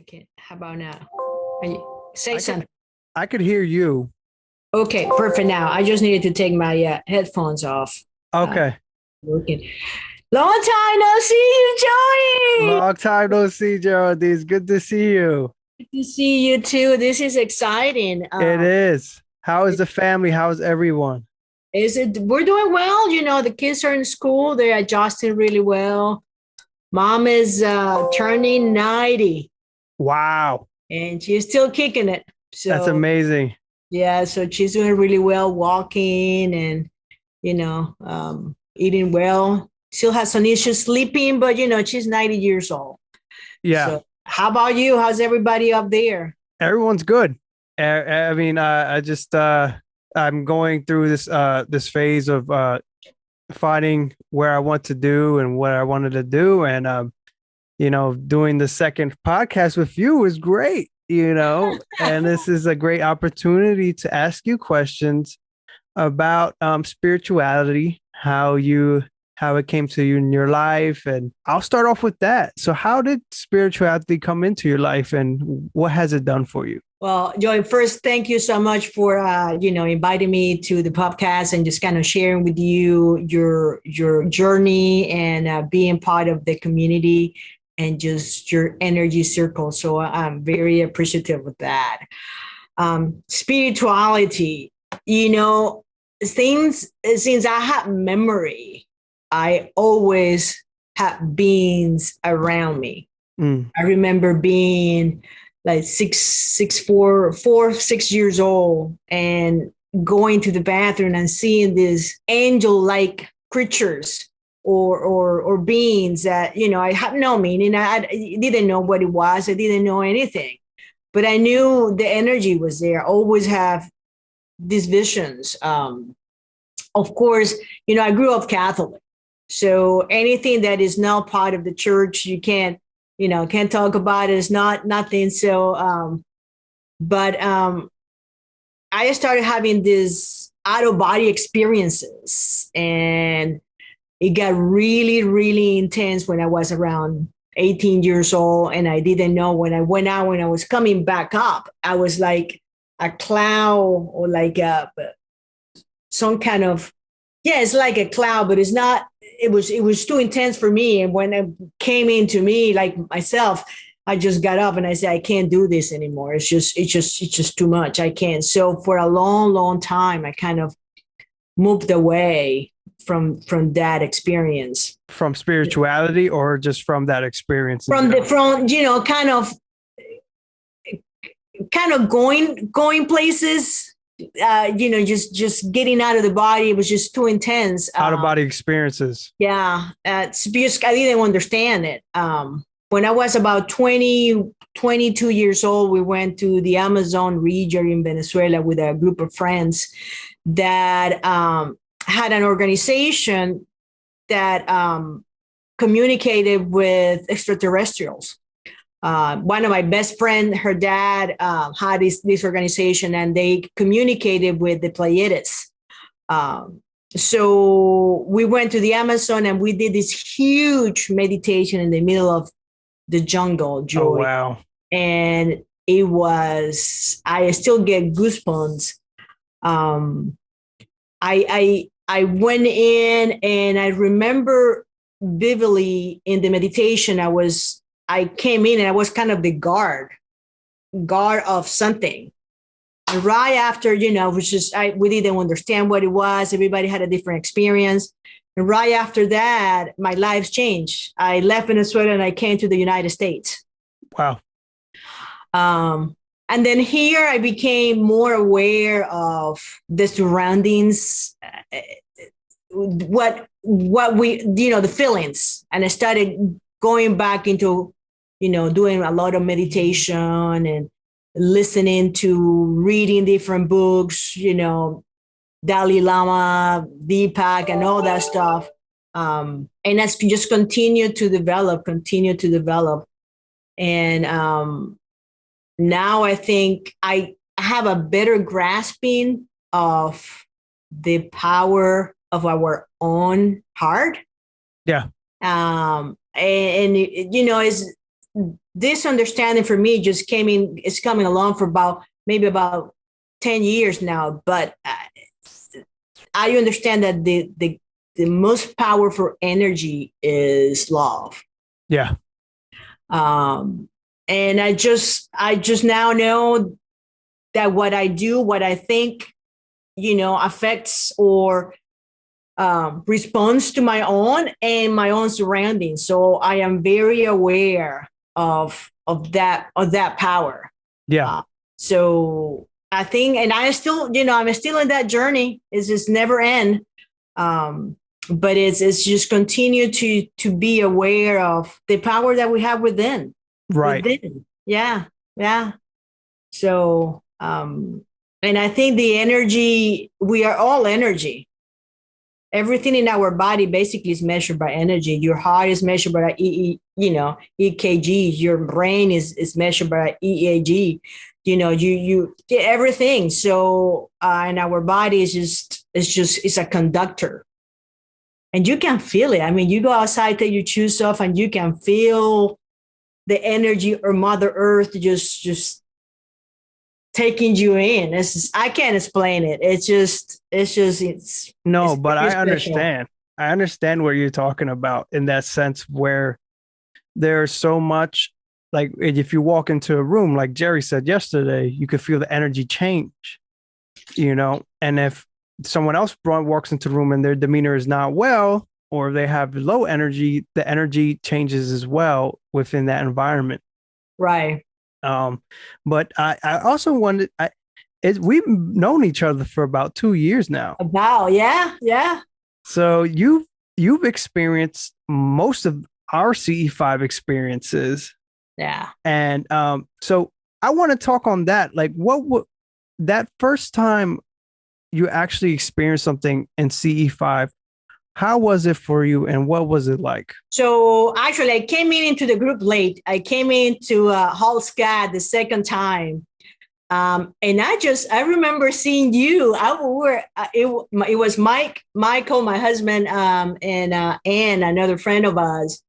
Okay. How about now? Say I could something. I could hear you. Okay, perfect. Now I just needed to take my headphones off. Uh, Okay. working. Long time no see you, Joey. Long time no see, Geraldine. It's good to see you. Good to see you too. This is exciting. It is. How is the family? How's everyone? Is it? We're doing well. The kids are in school. They're adjusting really well. Mom is turning 90, Wow. and she's still kicking it. That's So amazing. yeah, so she's doing really well, walking and eating well. Still has some issues sleeping, but she's 90 years old. Yeah. So how about you? How's everybody up there? Everyone's good. I mean, I just I'm going through this phase of finding where I want to do and what I wanted to do, and doing the second podcast with you is great. And this is a great opportunity to ask you questions about spirituality, how it came to you in your life, and I'll start off with that. So, how did spirituality come into your life, and what has it done for you? Well, Joy, first, thank you so much for inviting me to the podcast and just kind of sharing with you your journey and being part of the community and just your energy circle. So I'm very appreciative of that. Spirituality, since I have memory, I always had beings around me. Mm. I remember being like 6 years old and going to the bathroom and seeing these angel-like creatures or beings that I had no meaning. I didn't know what it was. I didn't know anything, but I knew the energy was there. I always have these visions. Of course, I grew up Catholic, so anything that is not part of the church, you can't talk about it. It's not nothing. So, but I started having these out of body experiences, and it got really, really intense when I was around 18 years old, and I didn't know when I went out. When I was coming back up, I was like a cloud or like some kind of, yeah, it's like a cloud, but it's not. It was too intense for me, and when it came into me, like myself, I just got up and I said, I can't do this anymore. It's just too much. I can't. So for a long, long time, I kind of moved away from that experience. From spirituality, or just from that experience in From the general? from kind of going places. Just getting out of the body. It was just too intense. Out of body experiences. Yeah, it's because I didn't understand it. When I was about 20, 22 years old, we went to the Amazon region in Venezuela with a group of friends that had an organization that communicated with extraterrestrials. One of my best friends, her dad had this organization, and they communicated with the Pleiades. So we went to the Amazon and we did this huge meditation in the middle of the jungle, Oh, Joy. wow. And I still get goosebumps. Um, I went in and I remember vividly in the meditation, I came in and I was kind of the guard of something. And right after, we didn't understand what it was. Everybody had a different experience. And right after that, my life changed. I left Venezuela and I came to the United States. Wow. And then here I became more aware of the surroundings, what we, the feelings. And I started going back into, doing a lot of meditation and listening to reading different books, Dalai Lama, Deepak, and all that stuff. And that's just continued to develop. And now I think I have a better grasping of the power of our own heart. Yeah. And it's this understanding for me just it's coming along for about 10 years now. But I understand that the most powerful energy is love. Yeah. And I just now know that what I do, what I think, affects or responds to my own and my own surroundings. So I am very aware of that power. Yeah. So I think, and I still, I'm still in that journey. It's just never end. But it's just continue to be aware of the power that we have within. Right. Within. Yeah. Yeah. So, and I think the energy, we are all energy. Everything in our body basically is measured by energy. Your heart is measured by EKG. Your brain is measured by EAG. You everything. So, and our body is a conductor. And you can feel it. I mean, you go outside, take your shoes off, and you can feel the energy or Mother Earth just taking you in. I can't explain it. It's but I special. understand. I understand what you're talking about in that sense where there's so much, like if you walk into a room, like Jerry said yesterday, you could feel the energy change, and if someone else walks into the room and their demeanor is not well, or they have low energy, the energy changes as well within that environment. Right. But I also wanted, we've known each other for about 2 years now. Yeah. So you've experienced most of our CE5 experiences. Yeah. And so I want to talk on that. Like, what that first time you actually experienced something in CE5, how was it for you and what was it like? So actually, I came into the group late. I came into Hall SCAD the second time. And I remember seeing you. It was Michael, my husband, and Ann, another friend of ours.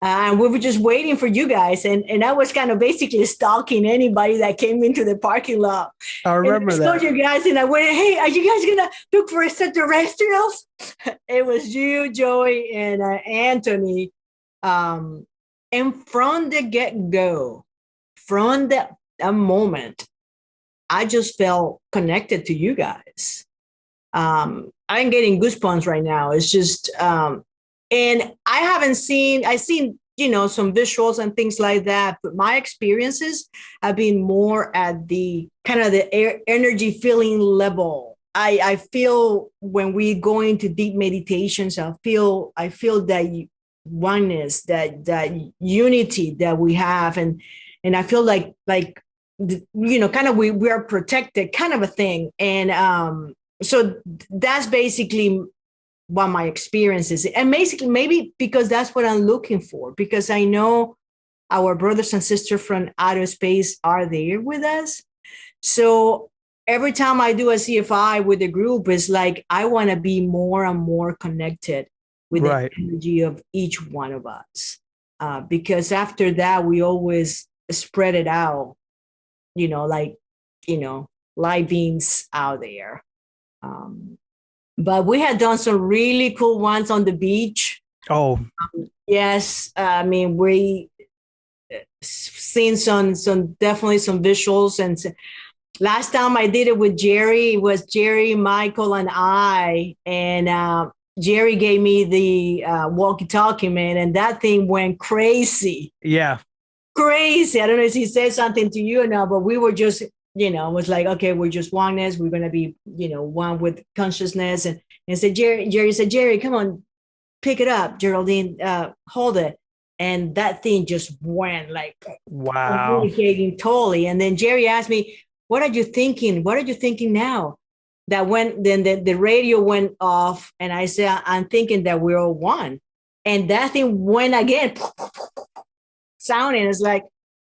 And we were just waiting for you guys. And I was kind of basically stalking anybody that came into the parking lot. I remember that. I told you guys, and I went, hey, are you guys going to look for extraterrestrials? It was you, Joey, and Anthony. And from the get-go, from that moment, I just felt connected to you guys. I'm getting goosebumps right now. It's just, and I've seen, some visuals and things like that, but my experiences have been more at the kind of the energy feeling level. I feel when we go into deep meditations, I feel that oneness, that unity that we have. And I feel like, kind of we are protected kind of a thing. And so that's basically what my experience is. And basically, maybe because that's what I'm looking for, because I know our brothers and sisters from outer space are there with us. So every time I do a CFI with the group, it's like I want to be more and more connected with the energy of each one of us. Because after that, we always spread it out, live beings out there. But we had done some really cool ones on the beach. Oh, yes. I mean, we seen some definitely some visuals. And last time I did it with Jerry, it was Jerry, Michael, and I. And Jerry gave me the walkie-talkie, man, and that thing went crazy. Yeah. Crazy. I don't know if he said something to you or not, but we were just, it was like, okay, we're just oneness. We're going to be, one with consciousness. And said, Jerry said, Jerry, come on, pick it up. Geraldine, hold it. And that thing just went like, wow, communicating totally. And then Jerry asked me, what are you thinking? What are you thinking now? That then the radio went off. And I said, I'm thinking that we're all one. And that thing went again, sounding. It's like,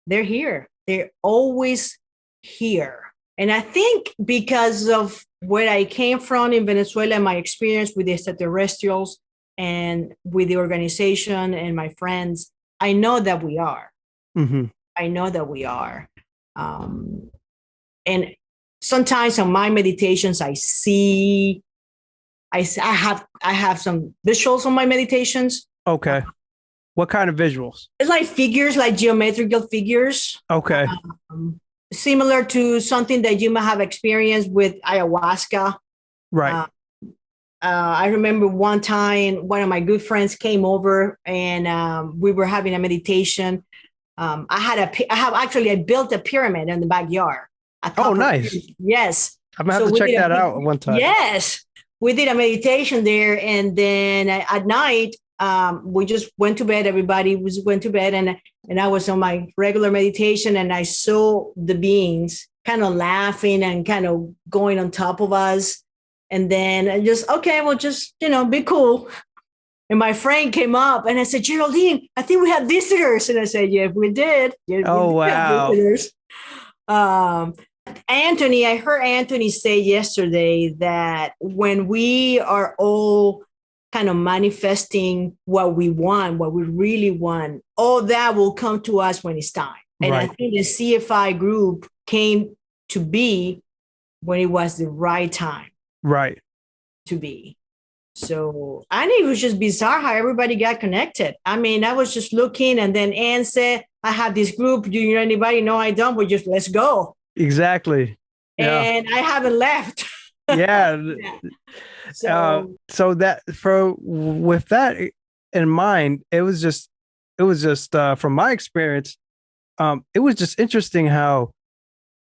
they're here. They're always here. And I think because of where I came from in Venezuela, my experience with the extraterrestrials and with the organization and my friends, I know that we are. Mm-hmm. I know that we are. Um, and sometimes on my meditations, I have some visuals on my meditations. Okay. What kind of visuals? It's like figures, like geometrical figures, Okay. um, similar to something that you might have experienced with ayahuasca. Right. Uh, I remember one time one of my good friends came over and we were having a meditation. I built a pyramid in the backyard. A Oh, couple, nice. yes. I'm gonna have So to we check did that out one time. yes, we did a meditation there, and then at night we just went to bed. Everybody went to bed, and I was on my regular meditation, and I saw the beings kind of laughing and kind of going on top of us, and then I just okay, well, just be cool. And my friend came up and I said, Geraldine, I think we have visitors. And I said, yeah, we did. Yeah, we Oh, did have wow. visitors. Um, Anthony, I heard Anthony say yesterday that when we are all kind of manifesting what we want, what we really want, all that will come to us when it's time. And I Right. think the CFI group came to be when it was the right time Right. to be. So I think it was just bizarre how everybody got connected. I mean, I was just looking, and then Ann said, I have this group. Do you know anybody? No, I don't, but just let's go. Exactly. Yeah. And I haven't left. Yeah. Yeah. So So that for with that in mind, it was just from my experience, it was just interesting how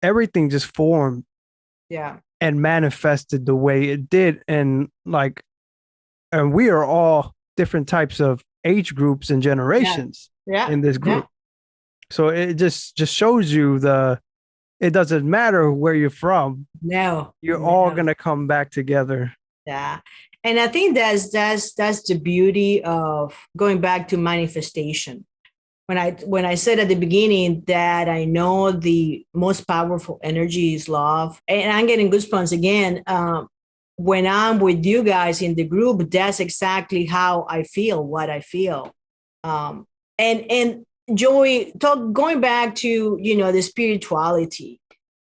everything just formed yeah, and manifested the way it did. And we are all different types of age groups and yeah, generations yeah, in this yeah. group. So it just shows you it doesn't matter where you're from. No, You're all no. gonna come back together. Yeah. And I think that's the beauty of going back to manifestation. When I said at the beginning that I know the most powerful energy is love, and I'm getting goosebumps again. When I'm with you guys in the group, that's exactly how I feel, what I feel. Um, and Joey, going back to the spirituality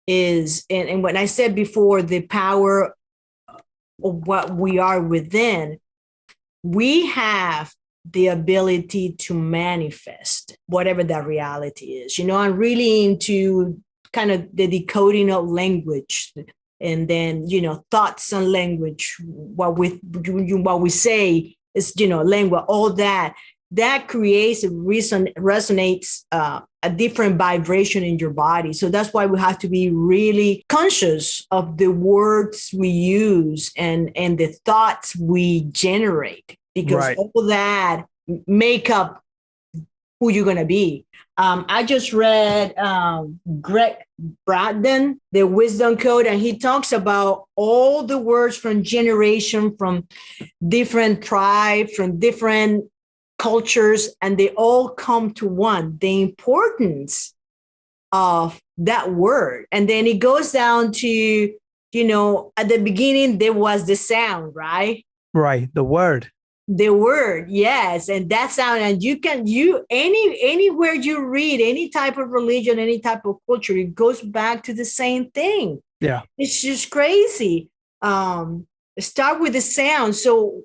is, and when I said before, the power of what we are within, we have the ability to manifest whatever that reality is. I'm really into kind of the decoding of language, and then thoughts and language. What we say is language. All that creates and resonates a different vibration in your body. So that's why we have to be really conscious of the words we use and the thoughts we generate, because Right. all that make up who you're going to be. I just read Greg Braden, The Wisdom Code, and he talks about all the words from generation, from different tribes, from different cultures, and they all come to one. The importance of that word. And then it goes down to, at the beginning, there was the sound, right? Right. The word. The word, yes, and that sound, and anywhere you read any type of religion, any type of culture, it goes back to the same thing. Yeah. It's just crazy. Start with the sound. So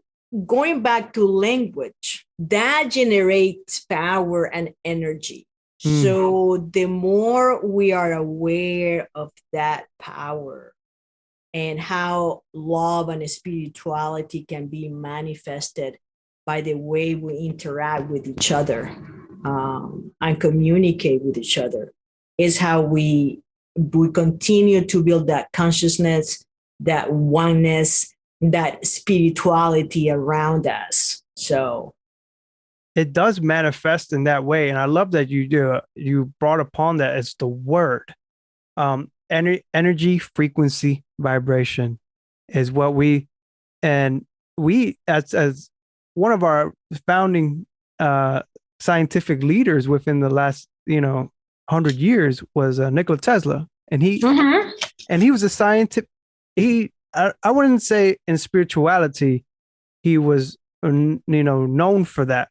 going back to language, that generates power and energy. So the more we are aware of that power and how love and spirituality can be manifested by the way we interact with each other, and communicate with each other, is how we continue to build that consciousness, that oneness, that spirituality around us. So it does manifest in that way, and I love that you brought upon that as the word. Energy, frequency, vibration is what we as one of our founding scientific leaders within the last 100 years was Nikola Tesla, and he was a scientist. I wouldn't say in spirituality he was known for that,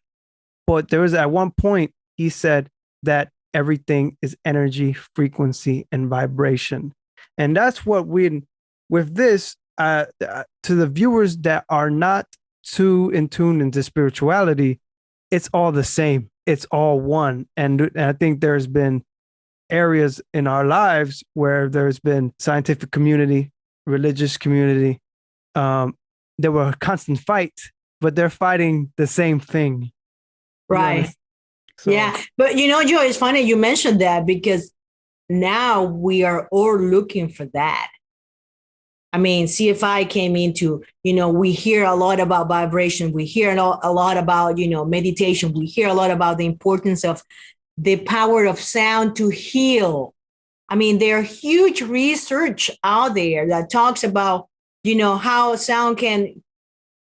but there was at one point he said that everything is energy, frequency, and vibration. And that's what with this, to the viewers that are not too in tune into spirituality, it's all the same. It's all one. And I think there's been areas in our lives where there's been scientific community, religious community. There were a constant fight, but they're fighting the same thing. Right. So. Yeah. But Joe, it's funny you mentioned that, because now we are all looking for that. I mean, CFI came into, we hear a lot about vibration. We hear a lot about, meditation. We hear a lot about the importance of the power of sound to heal. I mean, there are huge research out there that talks about, how sound can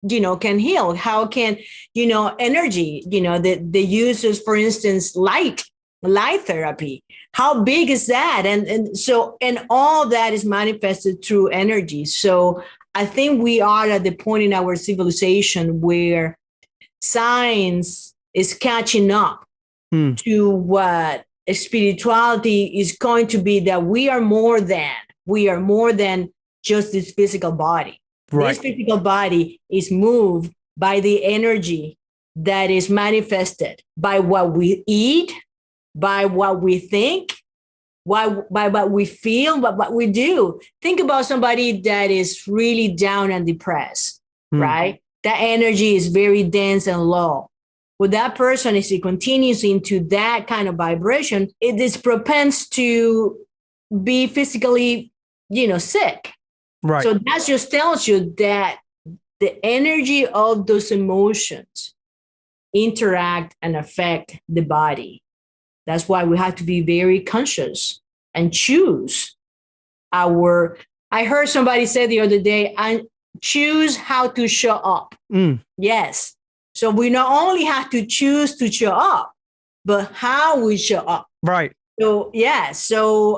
heal, how can, energy, the uses, for instance, light therapy. How big is that? And all that is manifested through energy. So I think we are at the point in our civilization where science is catching up to what spirituality is going to be, that we are more than just this physical body. Right. This physical body is moved by the energy that is manifested by what we eat, by what we think, by what we feel, by what we do. Think about somebody that is really down and depressed, right? That energy is very dense and low. Well, that person, if he continues into that kind of vibration, it is propense to be physically, sick. Right. So that just tells you that the energy of those emotions interact and affect the body. That's why we have to be very conscious and choose I heard somebody say the other day, and choose how to show up. Yes. So we not only have to choose to show up, but how we show up. Right. So, yeah. So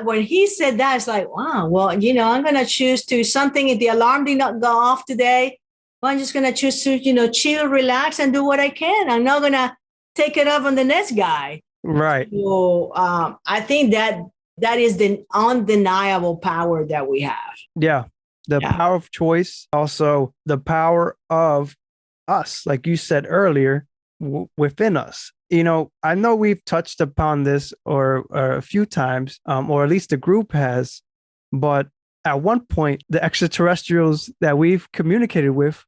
when he said that, it's like, wow, well, I'm going to choose to something. If the alarm did not go off today, well, I'm just going to choose to, chill, relax, and do what I can. I'm not going to take it off on the next guy. Right. So I think that is the undeniable power that we have. Yeah. The power of choice, also the power of us, like you said earlier, within us. I know we've touched upon this or a few times, or at least the group has, but at one point, the extraterrestrials that we've communicated with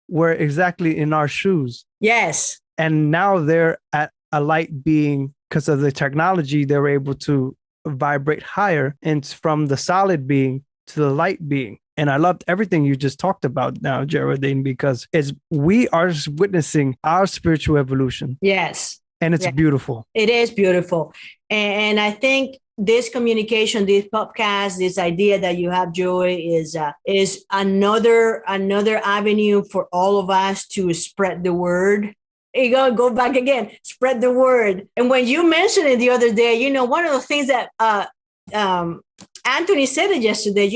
were exactly in our shoes. Yes. And now they're at a light being, because of the technology, they're able to vibrate higher, and from the solid being to the light being. And I loved everything you just talked about now, Geraldine, because we are witnessing our spiritual evolution. Yes. And it's beautiful. It is beautiful. And I think this communication, this podcast, this idea that you have, Joy, is another avenue for all of us to spread the word. You go back again, spread the word. And when you mentioned it the other day, one of the things that Anthony said it yesterday,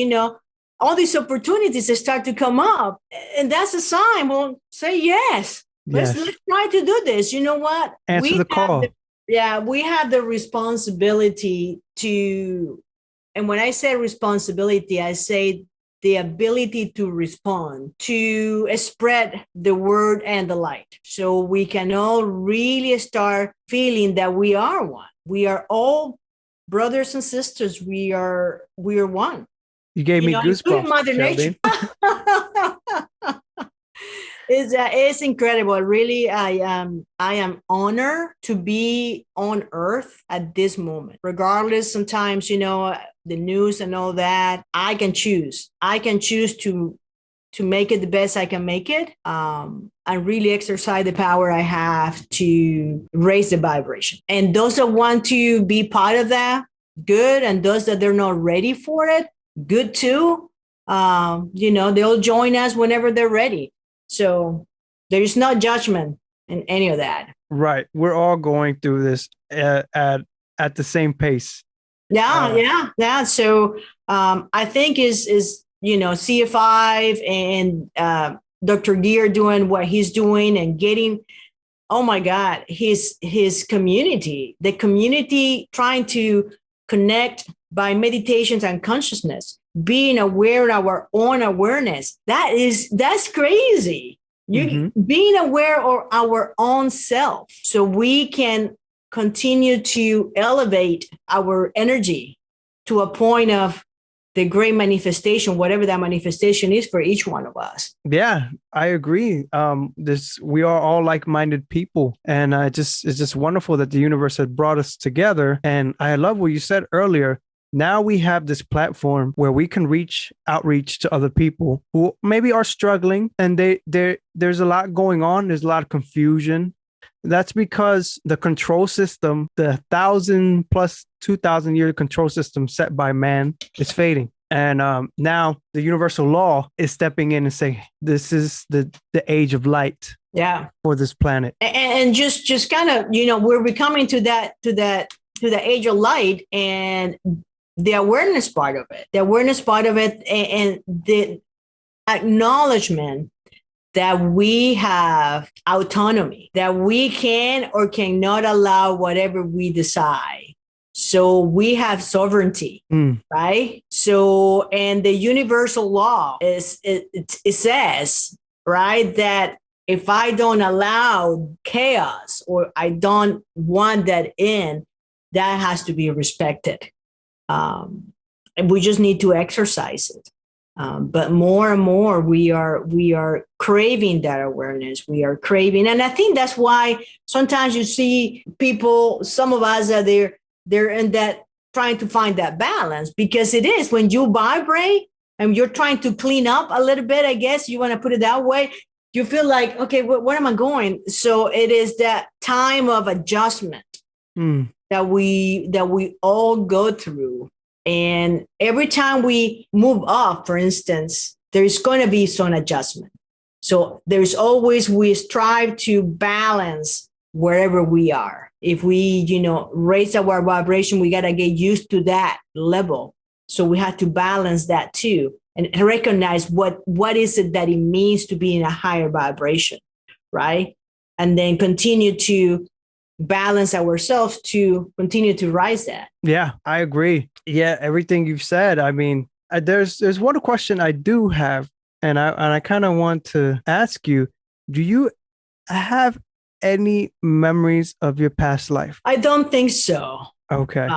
all these opportunities that start to come up, and that's a sign. Well, say yes. Let's try to do this. You know what? Answer the call. We have the responsibility to, and when I say responsibility, I say the ability to respond, to spread the word and the light. So we can all really start feeling that we are one. We are all brothers and sisters. We are one. You gave me goosebumps, Mother Nature. It's incredible. Really, I am honored to be on Earth at this moment. Regardless, sometimes, the news and all that, I can choose. I can choose to make it the best I can make it. And really exercise the power I have to raise the vibration. And those that want to be part of that, good. And those that they're not ready for it, good too. They'll join us whenever they're ready. So there is no judgment in any of that. Right. We're all going through this at the same pace. Yeah. So I think is CFI and Dr. Gear doing what he's doing and getting oh my God, his community, the community trying to connect by meditations and consciousness, being aware of our own awareness. That's crazy. You being aware of our own self, so we can continue to elevate our energy to a point of the great manifestation, whatever that manifestation is for each one of us. Yeah, I agree. We are all like-minded people, and it's just wonderful that the universe has brought us together. And I love what you said earlier. Now we have this platform where we can outreach to other people who maybe are struggling, and there's a lot going on. There's a lot of confusion. That's because the control system, the 1,000 plus 2,000 year control system set by man, is fading. And now the universal law is stepping in and saying, this is the age of light. Yeah. For this planet. And just kind of, we're becoming to the age of light, and the awareness part of it, and the acknowledgement that we have autonomy, that we can or cannot allow whatever we decide. So we have sovereignty, right? So, and the universal law it says, right, that if I don't allow chaos or I don't want that in, that has to be respected. And we just need to exercise it. But more and more we are craving that awareness. We are craving. And I think that's why sometimes you see people, some of us are they're in that trying to find that balance, because it is when you vibrate and you're trying to clean up a little bit, I guess you want to put it that way. You feel like, okay, where am I going? So it is that time of adjustment that we all go through. And every time we move up, for instance, there's going to be some adjustment. So there's always, we strive to balance wherever we are. If we, raise our vibration, we got to get used to that level. So we have to balance that too, and recognize what is it that it means to be in a higher vibration, right? And then continue to balance ourselves to continue to rise that. Yeah, I agree. Yeah, everything you've said. I mean, there's one question I do have, and I kind of want to ask you: do you have any memories of your past life? I don't think so. Okay.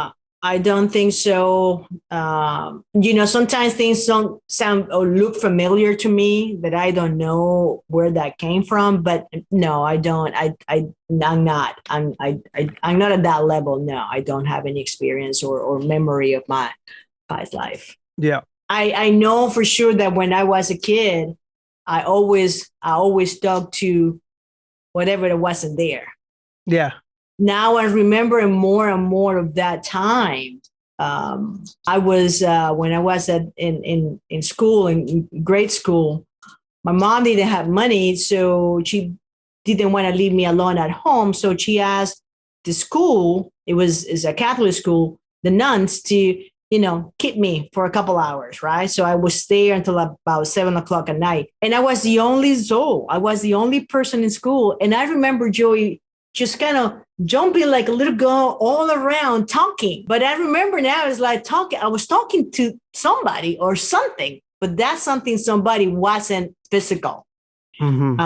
I don't think so. Sometimes things don't sound or look familiar to me, but I don't know where that came from. But no, I don't. I'm not. I'm not at that level. No, I don't have any experience or memory of my past life. Yeah. I know for sure that when I was a kid, I always stuck to whatever that wasn't there. Yeah. Now I'm remembering more and more of that time. I was when I was in school, in grade school, my mom didn't have money, so she didn't want to leave me alone at home. So she asked the school, it's a Catholic school, the nuns to keep me for a couple hours, right? So I was there until about 7:00 at night, and I was the only soul. I was the only person in school, and I remember Joey just kind of jumping like a little girl all around talking. But I remember now it's like I was talking to somebody or something, but that somebody wasn't physical. Mm-hmm.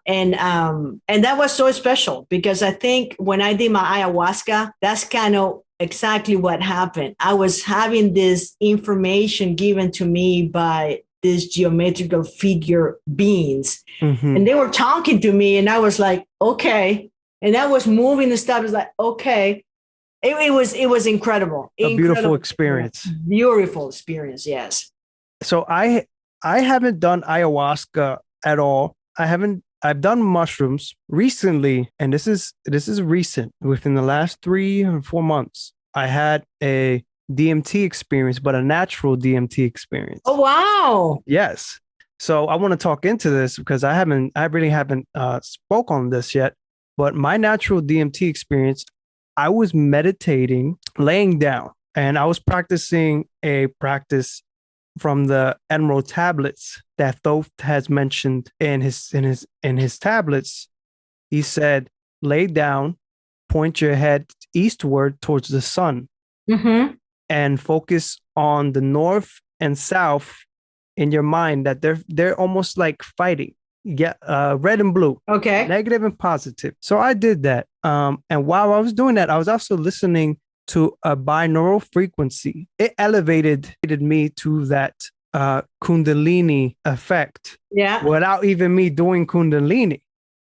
And that was so special, because I think when I did my ayahuasca, that's kind of exactly what happened. I was having this information given to me by these geometrical figure beings, and they were talking to me, and I was like, okay. And I was moving the stuff. It's like, okay. It was incredible. Beautiful experience. Beautiful experience, yes. So I haven't done ayahuasca at all. I've done mushrooms recently, and this is recent. Within the last 3 or 4 months, I had a DMT experience, but a natural DMT experience. Oh, wow. Yes. So I want to talk into this because I really haven't spoke on this yet. But my natural DMT experience, I was meditating, laying down, and I was practicing a practice from the Emerald tablets that Thoth has mentioned in his tablets. He said, lay down, point your head eastward towards the sun, Mm-hmm. and focus on the north and south in your mind, that they're almost like fighting. Yeah, red and blue, Okay. negative and positive. So I did that. And while I was doing that, I was also listening to a binaural frequency. It elevated me to that Kundalini effect. Yeah. Without even me doing Kundalini.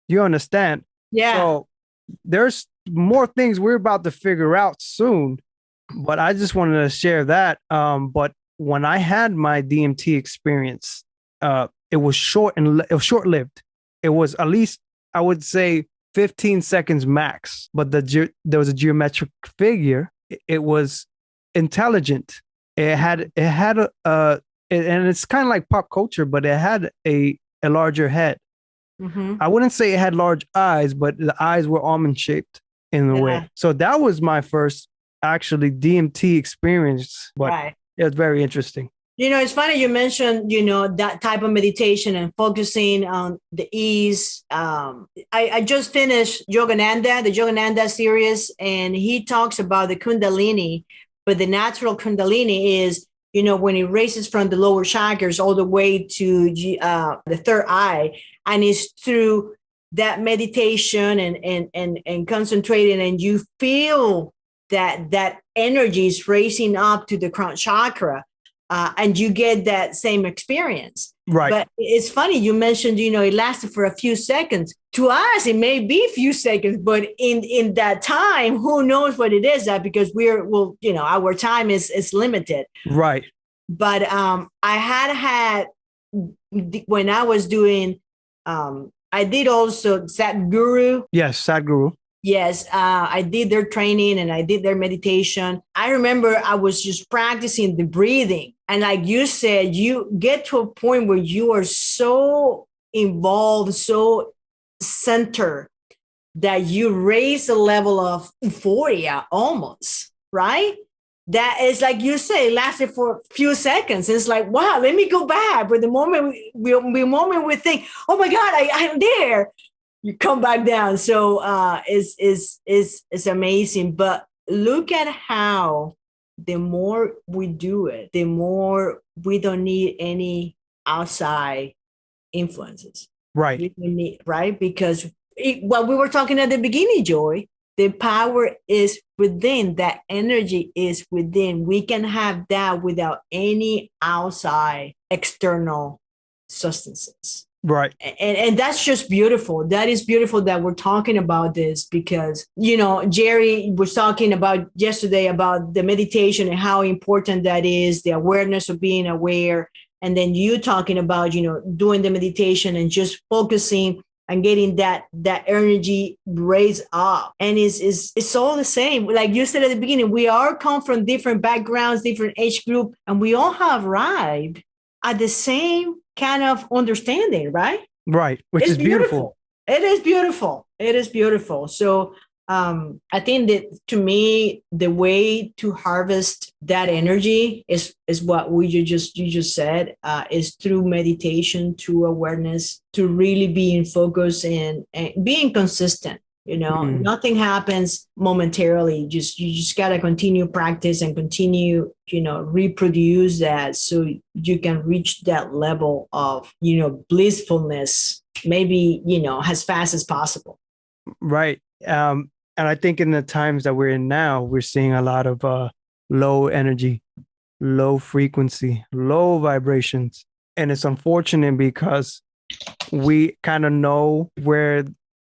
You understand? Yeah. So there's more things we're about to figure out soon, but I just wanted to share that. But when I had my DMT experience, it was short-lived. It was at least, I would say, 15 seconds max. But there was a geometric figure. It was intelligent. It had and it's kind of like pop culture, but it had a larger head. Mm-hmm. I wouldn't say it had large eyes, but the eyes were almond shaped in a way. So that was my first actually DMT experience, but right. It was very interesting. It's funny you mentioned, that type of meditation and focusing on the ease. I just finished the Yogananda series, and he talks about the Kundalini, but the natural Kundalini is, when it races from the lower chakras all the way to the third eye, and it's through that meditation and concentrating, and you feel that energy is racing up to the crown chakra. And you get that same experience. Right. But it's funny, you mentioned, it lasted for a few seconds. To us, it may be a few seconds, but in that time, who knows what it is, that because our time is limited. Right. But I had, when I was doing, I did also Sadhguru. Yes, Sadhguru. Yes, I did their training and I did their meditation. I remember I was just practicing the breathing. And like you said, you get to a point where you are so involved, so centered, that you raise the level of euphoria almost, right? That is, like you say, lasted for a few seconds. It's like, wow, let me go back. But the moment we think, oh my God, I'm there, you come back down. So it's amazing. But look at how the more we do it, the more we don't need any outside influences. Right. Right? Because what we were talking at the beginning, Joy, the power is within, that energy is within. We can have that without any outside external substances. Right. And that's just beautiful. That is beautiful that we're talking about this, because, Jerry was talking about yesterday about the meditation and how important that is, the awareness of being aware. And then you talking about, doing the meditation and just focusing and getting that energy raised up. And it's all the same. Like you said at the beginning, we all come from different backgrounds, different age group, and we all have arrived at the same kind of understanding, right? Right. Which is beautiful. It is beautiful. It is beautiful. So I think that, to me, the way to harvest that energy is what you just said, is through meditation, through awareness, to really be in focus and being consistent. Nothing happens momentarily. You just got to continue practice and continue, reproduce that, so you can reach that level of, blissfulness, maybe, as fast as possible. Right. And I think in the times that we're in now, we're seeing a lot of low energy, low frequency, low vibrations. And it's unfortunate because we kind of know where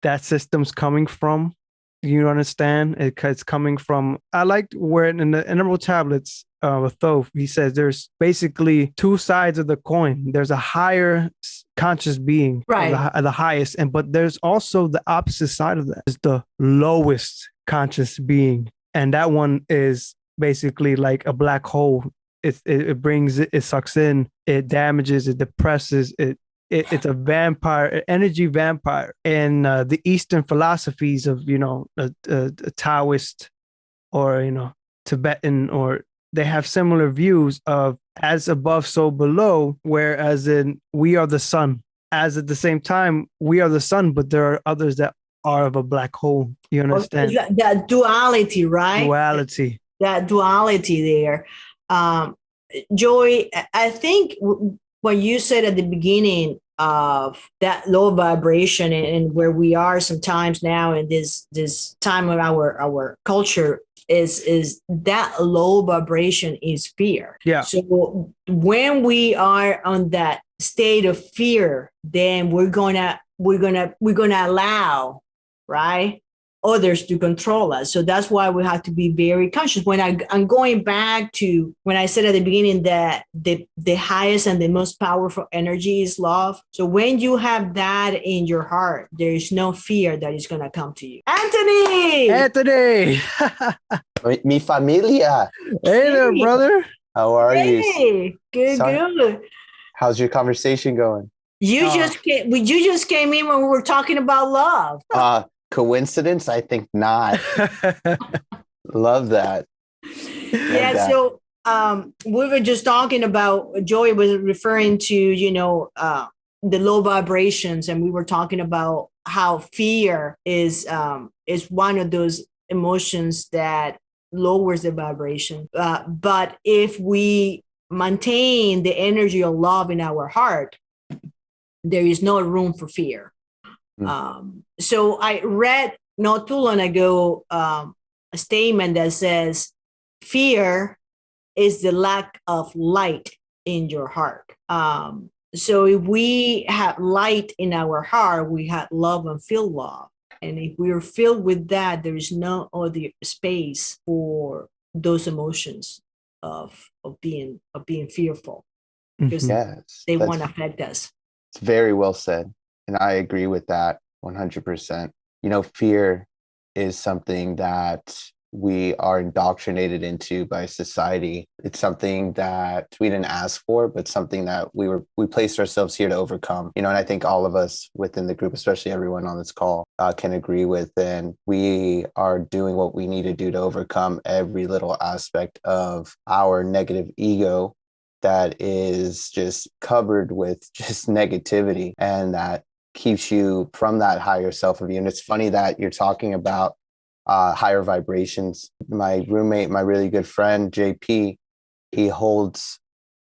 that system's coming from. You understand? It's coming from, I like where in the Emerald Tablets with Thoth, he says there's basically two sides of the coin. There's a higher conscious being, right, the highest, but there's also the opposite side of that. It's the lowest conscious being, and that one is basically like a black hole. It brings it sucks in, it damages, it depresses, it's a vampire, energy vampire. And the Eastern philosophies of Taoist or Tibetan, or they have similar views of as above, so below, whereas in we are the sun. As at the same time, we are the sun, but there are others that are of a black hole. You Or is understand? that duality, right? Duality. That duality there. Joy, I think what you said at the beginning of that low vibration and where we are sometimes now in this time of our culture is that low vibration is fear. Yeah. So when we are on that state of fear, then we're gonna allow, right, others to control us. So that's why we have to be very conscious. When I'm going back to when I said at the beginning that the highest and the most powerful energy is love. So when you have that in your heart, there is no fear that is going to come to you. Anthony! Anthony! Mi familia. Hey there, brother. How are you? Hey, good, good. How's your conversation going? You just came in when we were talking about love. Coincidence? I think not. Love that. So we were just talking about, Joey was referring to, the low vibrations, and we were talking about how fear is one of those emotions that lowers the vibration. But if we maintain the energy of love in our heart, there is no room for fear. So I read not too long ago a statement that says fear is the lack of light in your heart. So if we have light in our heart, we have love and feel love. And if we are filled with that, there is no other space for those emotions of being fearful, because they won't affect us. It's very well said. And I agree with that 100%. Fear is something that we are indoctrinated into by society. It's something that we didn't ask for, but something that we placed ourselves here to overcome. And I think all of us within the group, especially everyone on this call, can agree with. And we are doing what we need to do to overcome every little aspect of our negative ego that is just covered with just negativity, and that keeps you from that higher self of you. And it's funny that you're talking about higher vibrations. My roommate, my really good friend, JP, he holds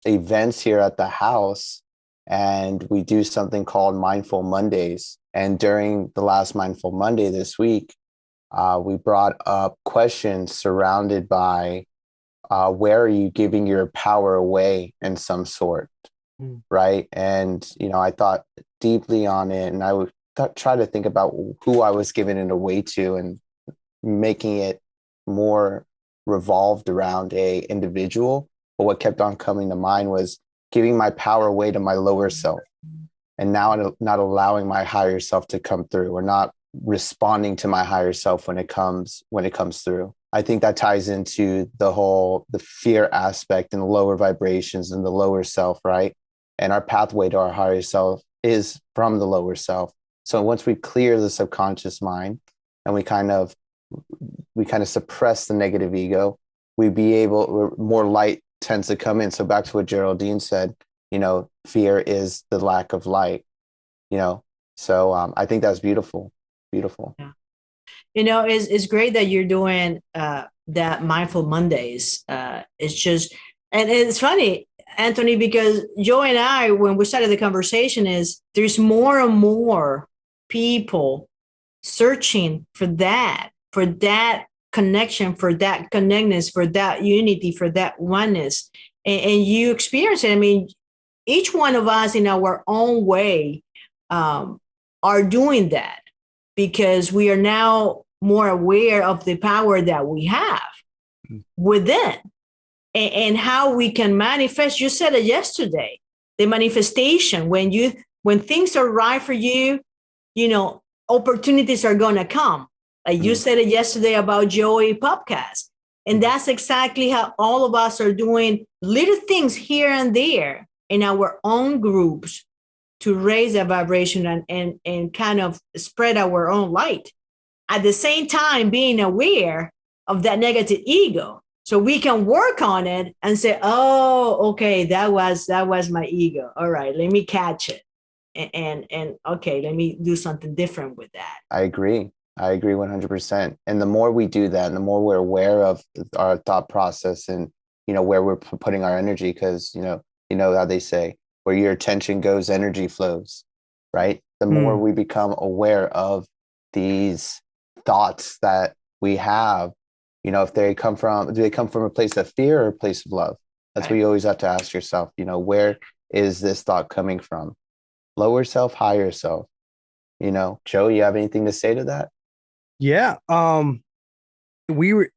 events here at the house, and we do something called Mindful Mondays. And during the last Mindful Monday this week, we brought up questions surrounded by where are you giving your power away in some sort, right? And, I thought deeply on it, and I would try to think about who I was giving it away to, and making it more revolved around a individual. But what kept on coming to mind was giving my power away to my lower self, and now not allowing my higher self to come through, or not responding to my higher self when it comes through. I think that ties into the fear aspect and the lower vibrations and the lower self, right? And our pathway to our higher self is from the lower self. So once we clear the subconscious mind and we kind of suppress the negative ego, more light tends to come in. So back to what Geraldine said, fear is the lack of light, So I think that's beautiful. Beautiful. Yeah. It's great that you're doing that Mindful Mondays. It's just, and it's funny, Anthony, because Joe and I, when we started the conversation, there's more and more people searching for that connection, for that connectedness, for that unity, for that oneness. And you experience it. I mean, each one of us in our own way are doing that, because we are now more aware of the power that we have within, and how we can manifest. You said it yesterday, the manifestation. When things are right for you, opportunities are going to come. Like you said it yesterday about Joey podcast. And that's exactly how all of us are doing little things here and there in our own groups to raise the vibration and kind of spread our own light. At the same time, being aware of that negative ego, so we can work on it and say, oh, okay, that was my ego. All right, let me catch it and okay, let me do something different with that. I agree. I agree 100%. And the more we do that, and the more we're aware of our thought process and, where we're putting our energy, because, you know how they say, where your attention goes, energy flows, right? The more we become aware of these thoughts that we have, if do they come from a place of fear or a place of love? That's what you always have to ask yourself, where is this thought coming from? Lower self, higher self. Joe, you have anything to say to that? Yeah. We were.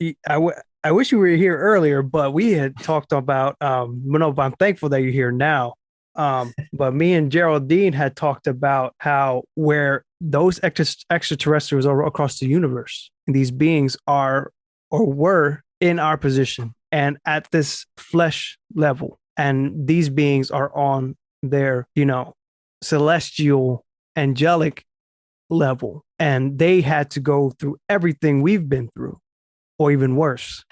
I wish you were here earlier, but we had talked about. No, but I'm thankful that you're here now. But me and Geraldine had talked about how where those extraterrestrials are across the universe, and these beings are or were in our position and at this flesh level, and these beings are on their, celestial, angelic level, and they had to go through everything we've been through, or even worse.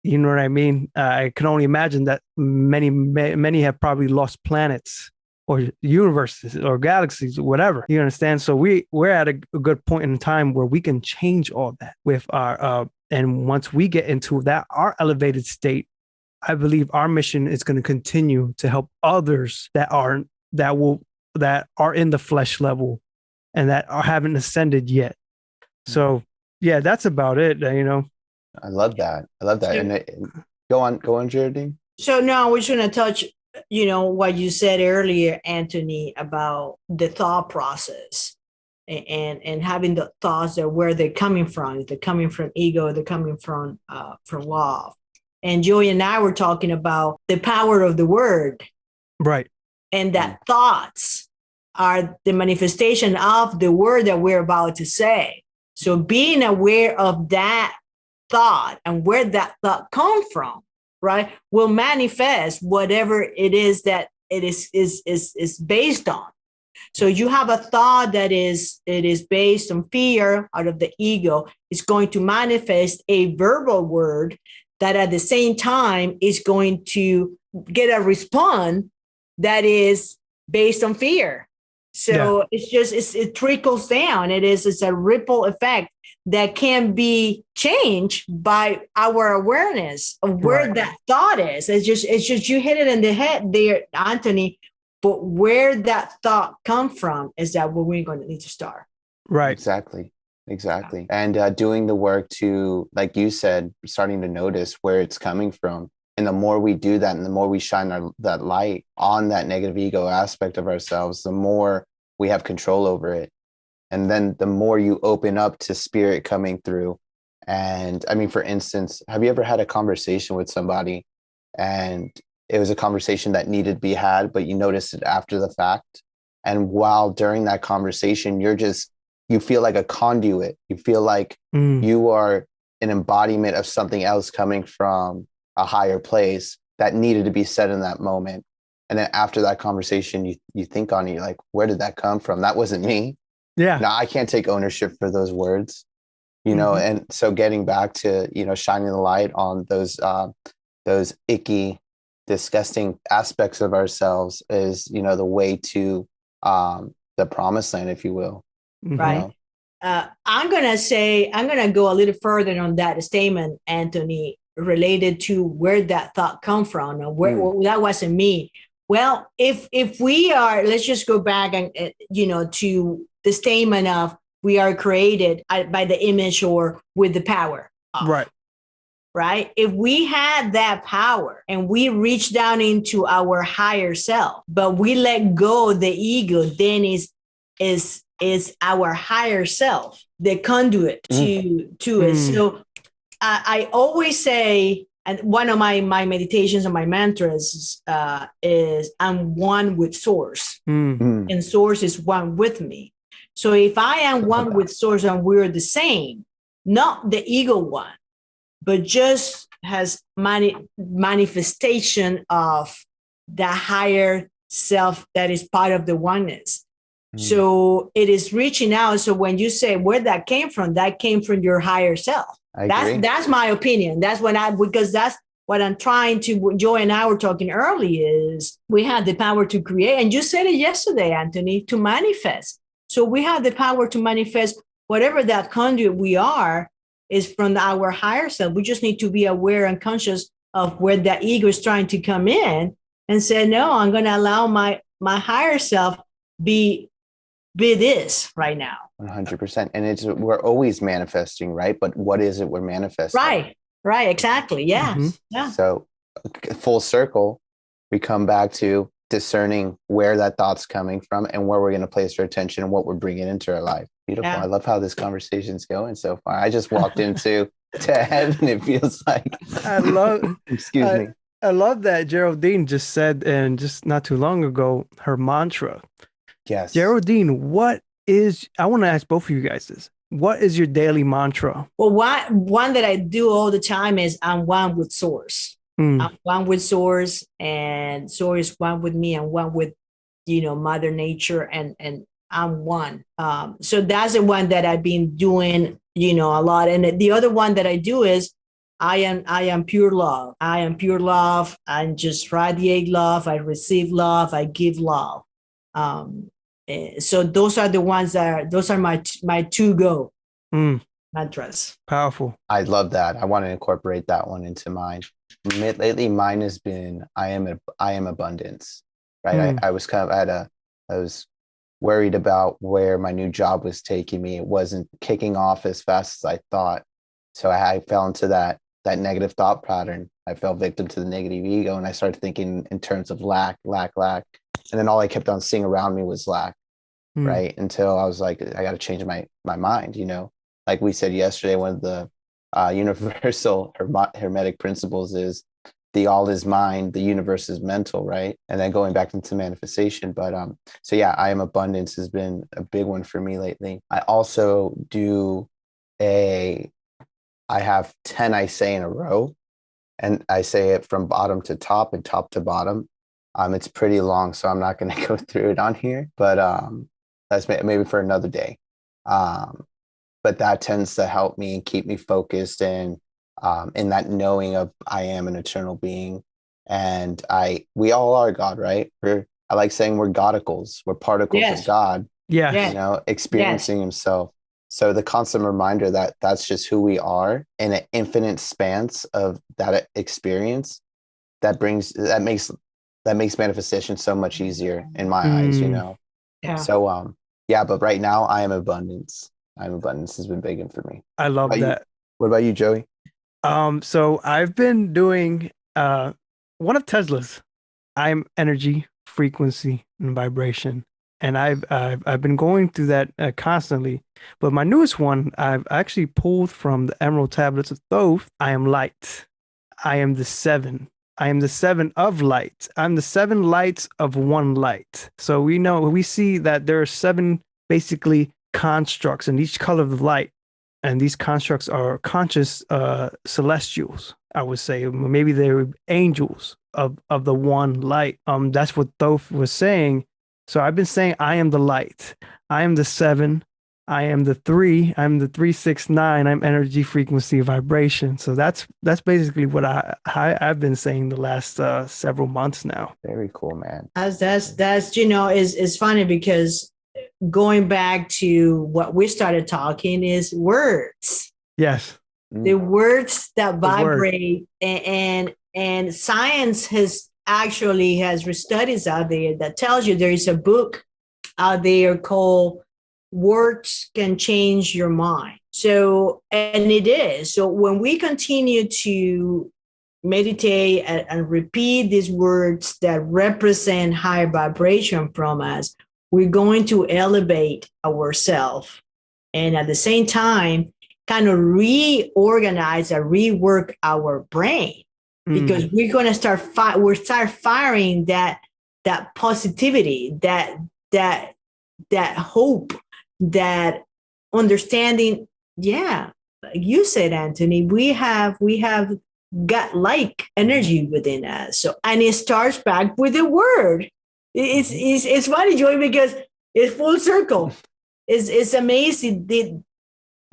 You know what I mean? I can only imagine that many have probably lost planets or universes or galaxies or whatever. You understand? So we're at a good point in time where we can change all that with our and once we get into that our elevated state, I believe our mission is going to continue to help others that are in the flesh level and that haven't ascended yet. So yeah, that's about it. I love that. And go on, Geraldine. So now we're going to touch, what you said earlier, Anthony, about the thought process and having the thoughts that where they're coming from. If they're coming from ego, they're coming from love. And Joey and I were talking about the power of the word. Right. And that thoughts are the manifestation of the word that we're about to say. So being aware of that thought and where that thought comes from, right, will manifest whatever it is that it is based on. So you have a thought that is based on fear out of the ego. It's going to manifest a verbal word that at the same time is going to get a response that is based on fear. So it trickles down. It's a ripple effect that can be changed by our awareness of where that thought is. It's just you hit it in the head there, Anthony. But where that thought comes from is that where we're going to need to start. Right. Exactly. And doing the work to, like you said, starting to notice where it's coming from. And the more we do that, and the more we shine that light on that negative ego aspect of ourselves, the more we have control over it. And then the more you open up to spirit coming through. And I mean, for instance, have you ever had a conversation with somebody and it was a conversation that needed to be had, but you noticed it after the fact? And while during that conversation, you feel like a conduit. You feel like you are an embodiment of something else coming from a higher place that needed to be said in that moment. And then after that conversation, you think on it, you're like, where did that come from? That wasn't me. Yeah. Now I can't take ownership for those words, and so getting back to, shining the light on those icky, disgusting aspects of ourselves is, the way to the promised land, if you will. Right. I'm going to go a little further on that statement, Anthony, related to where that thought come from and where that wasn't me. Well, if we are, let's just go back and, to the statement of we are created by the image or with the power. Right. Right. If we had that power and we reach down into our higher self, but we let go the ego, then is our higher self, the conduit to it. So I always say, and one of my meditations and my mantras is I'm one with source and source is one with me. So if I am one with source and we're the same, not the ego one, but just has manifestation of the higher self that is part of the oneness. So it is reaching out. So when you say where that came from your higher self. That's my opinion. That's because what I'm trying to, Joy and I were talking early, is we have the power to create. And you said it yesterday, Anthony, to manifest. So we have the power to manifest whatever that conduit we are is from our higher self. We just need to be aware and conscious of where that ego is trying to come in and say, no, I'm going to allow my higher self be this right now. 100%. And we're always manifesting, right? But what is it we're manifesting? Right. Exactly. Yeah. Mm-hmm. Yeah. So full circle, we come back to discerning where that thought's coming from and where we're going to place our attention and what we're bringing into our life. Beautiful. Yeah. I love how this conversation's going so far. I just walked into heaven. It feels like. I love. Excuse me. I love that Geraldine just said, and just not too long ago, her mantra. Yes. Geraldine, I want to ask both of you guys this. What is your daily mantra? Well, one that I do all the time is I'm one with Source. I'm one with Source, and Source is one with me, and one with, Mother Nature, and I'm one. So that's the one that I've been doing, a lot. And the other one that I do is I am pure love. I am pure love. I just radiate love. I receive love. I give love. So those are the ones those are my to-go mantras. Powerful. I love that. I want to incorporate that one into mine. Lately, mine has been I am abundance, right? I was worried about where my new job was taking me. It wasn't kicking off as fast as I thought. So I fell into that negative thought pattern. I fell victim to the negative ego, and I started thinking in terms of lack. And then all I kept on seeing around me was lack, right? Until I was like, I got to change my mind, Like we said yesterday, one of the universal hermetic principles is the all is mind, the universe is mental, right? And then going back into manifestation. But so yeah, I am abundance has been a big one for me lately. I also do I have 10 I say in a row, and I say it from bottom to top and top to bottom. It's pretty long, so I'm not going to go through it on here, but that's maybe for another day. But that tends to help me and keep me focused and in that knowing of I am an eternal being, and we all are God, right? I like saying we're godicles, we're particles of God. Yeah, experiencing Himself. So the constant reminder that that's just who we are in an infinite span of that experience, that makes manifestation so much easier in my eyes, Yeah. So but right now I am abundance. Abundance has been big for me. I love that. What about you, Joey? So I've been doing one of Tesla's. I'm energy, frequency, and vibration, and I've been going through that constantly. But my newest one, I've actually pulled from the Emerald Tablets of Thoth. I am light. I am the 7. I am the 7 of light. I'm the 7 lights of one light. So we see that there are 7 basically constructs in each color of the light. And these constructs are conscious celestials, I would say. Maybe they're angels of the one light. That's what Thoth was saying. So I've been saying I am the light. I am the 7. I am the 3. I'm the 369. I'm energy, frequency, vibration. So that's basically what I've been saying the last several months now. Very cool, man. That's is funny because going back to what we started talking is words. Yes. The words that vibrate, and science has studies out there that tells you there is a book out there called Words Can Change Your Mind. So, and it is. So when we continue to meditate and repeat these words that represent high vibration from us, we're going to elevate ourselves, and at the same time kind of reorganize or rework our brain, because we're going to start firing that positivity, that hope, that understanding. Yeah, like you said, Anthony, we have got like energy within us. So, and it starts back with the word. It's funny, Joey, because it's full circle. It's amazing that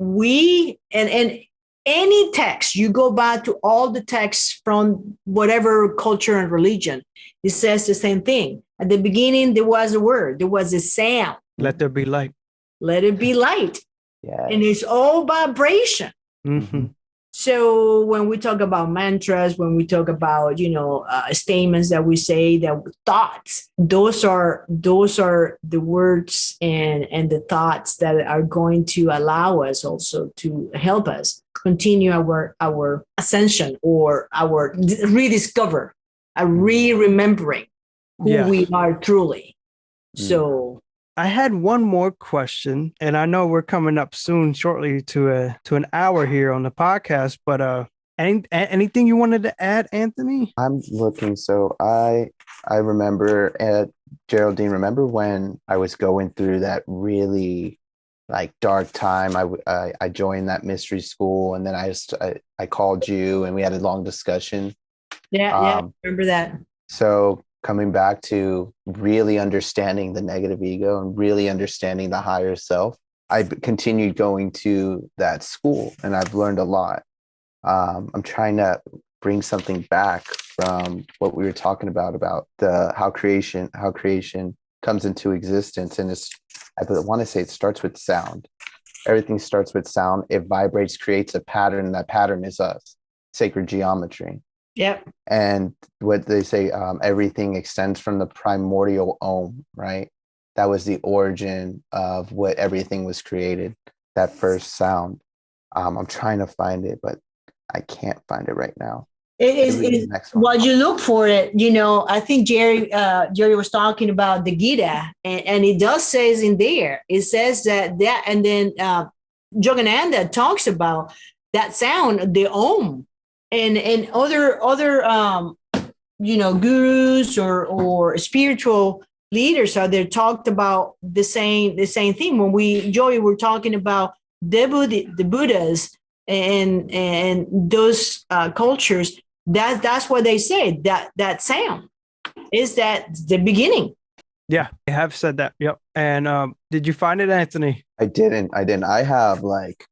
we and any text, you go back to all the texts from whatever culture and religion, it says the same thing. At the beginning, there was a word, there was a sound. Let there be light. Let it be light. Yes. And it's all vibration. Mm-hmm. So when we talk about mantras, when we talk about, statements that we say, that thoughts, those are the words and the thoughts that are going to allow us also to help us continue our ascension, or our rediscover, a re-remembering who we are truly. So I had one more question, and I know we're coming up shortly to an hour here on the podcast, but anything you wanted to add, Anthony? I'm looking. So I remember, Geraldine, remember when I was going through that really like dark time? I joined that mystery school, and then I called you, and we had a long discussion. Yeah, remember that. So coming back to really understanding the negative ego and really understanding the higher self, I've continued going to that school, and I've learned a lot. I'm trying to bring something back from what we were talking about how creation comes into existence. And I want to say it starts with sound. Everything starts with sound. It vibrates, creates a pattern, and that pattern is us, sacred geometry. Yep. And what they say, everything extends from the primordial Om, right? That was the origin of what everything was created, that first sound. I'm trying to find it, but I can't find it right now. While you look for it, I think Jerry was talking about the Gita, and it does says in there, it says that, and then Yogananda talks about that sound, the Om. And other gurus or spiritual leaders out there talked about the same thing. When Joey, were talking about the Buddhas and those cultures, that's what they say, that sound is that the beginning. Yeah, I have said that. Yep. And did you find it, Anthony? I didn't. I have like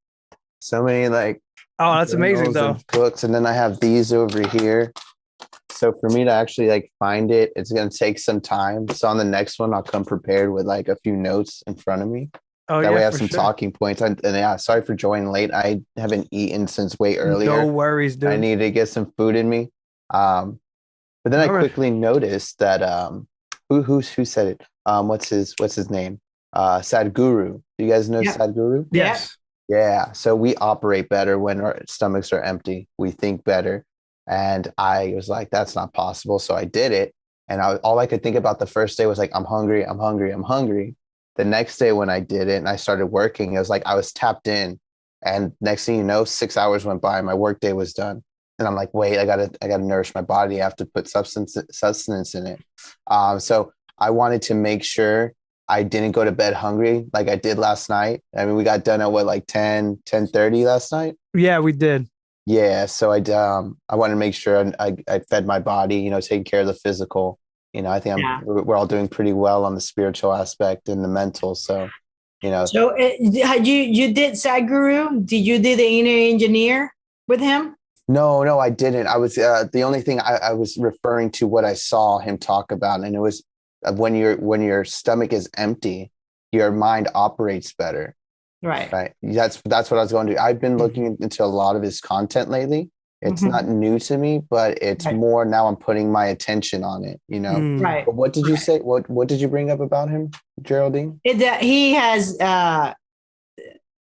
so many like. Oh, that's amazing though. Books, and then I have these over here. So for me to actually like find it, it's gonna take some time. So on the next one, I'll come prepared with like a few notes in front of me. Oh, that way I have some talking points. And yeah, sorry for joining late. I haven't eaten since way earlier. No worries, dude. I need to get some food in me. But then I quickly noticed that who said it? What's his name? Sadhguru. Do you guys know Sadhguru? Yes. Yeah, so we operate better when our stomachs are empty. We think better. And I was like, that's not possible. So I did it. And all I could think about the first day was like, I'm hungry, I'm hungry, I'm hungry. The next day when I did it and I started working, it was like I was tapped in. And next thing you know, 6 hours went by, my work day was done. And I'm like, wait, I gotta nourish my body. I have to put sustenance in it. So I wanted to make sure I didn't go to bed hungry like I did last night. I mean, we got done at what, like 10:30 last night? Yeah, we did. Yeah. So I wanted to make sure I fed my body, taking care of the physical. I think we're all doing pretty well on the spiritual aspect and the mental. So, So you did Sadhguru? Did you do the inner engineer with him? No, I didn't. I was the only thing I was referring to what I saw him talk about, and it was when your stomach is empty, your mind operates better. Right. That's what I was going to do. I've been looking into a lot of his content lately. It's not new to me, but it's more now I'm putting my attention on it, Right. But what did you say? What did you bring up about him, Geraldine? He has the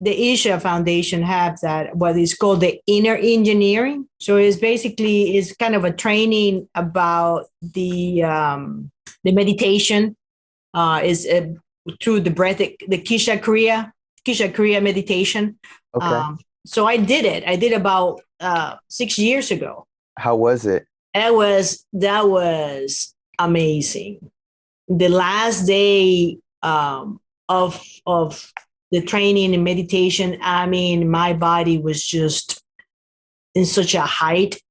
Isha Foundation have that, what is called the inner engineering. So it's kind of a training about the meditation is through the breath, the Kisha Kriya meditation. Okay. So I did it. I did about 6 years ago. How was it? That was amazing. The last day of the training and meditation, I mean, my body was just in such a height.